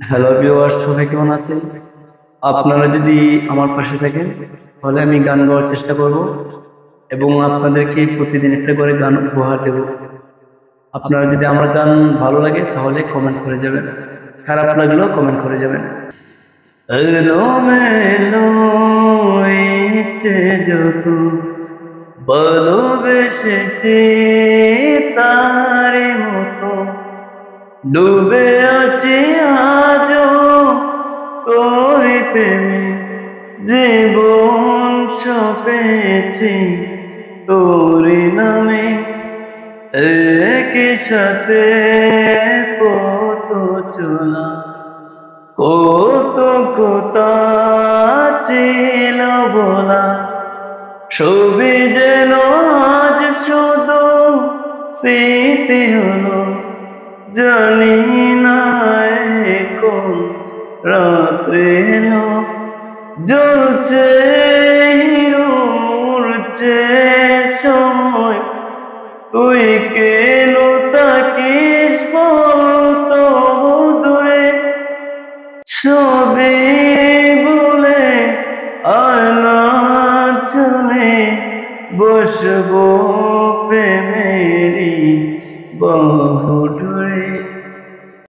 Hello viewers, সবাই কেমন আছেন? আপনারা যদি আমার পাশে থাকেন তাহলে আমি গান গাওয়ার চেষ্টা করব এবং আপনাদেরকে প্রতিদিন একটা করে গান উপহার দেব। আপনারা যদি আমার গান ভালো লাগে তাহলে কমেন্ট করে যাবেন, খারাপ লাগলেও কমেন্ট করে যাবেন। এলোমেলো ইচ্ছে যত ভালোবেসেছি তার মতো ডুবে আছি আজও তোর প্রেমে, জীবন সপেছি তোর নামে। একই সাথে কত চলা, কত কথা ছিল বলা, ছবি যেন আজ শুধু স্মৃতি হলো। জানি না এখন রাত্রে এলো, জ্বলছে হিরো, উড়ছে সময়, তুই কেন তাকিস বলতো দূরে। সবে বলে আনা চলে বসবো প্রেমেরি বহু দূরে।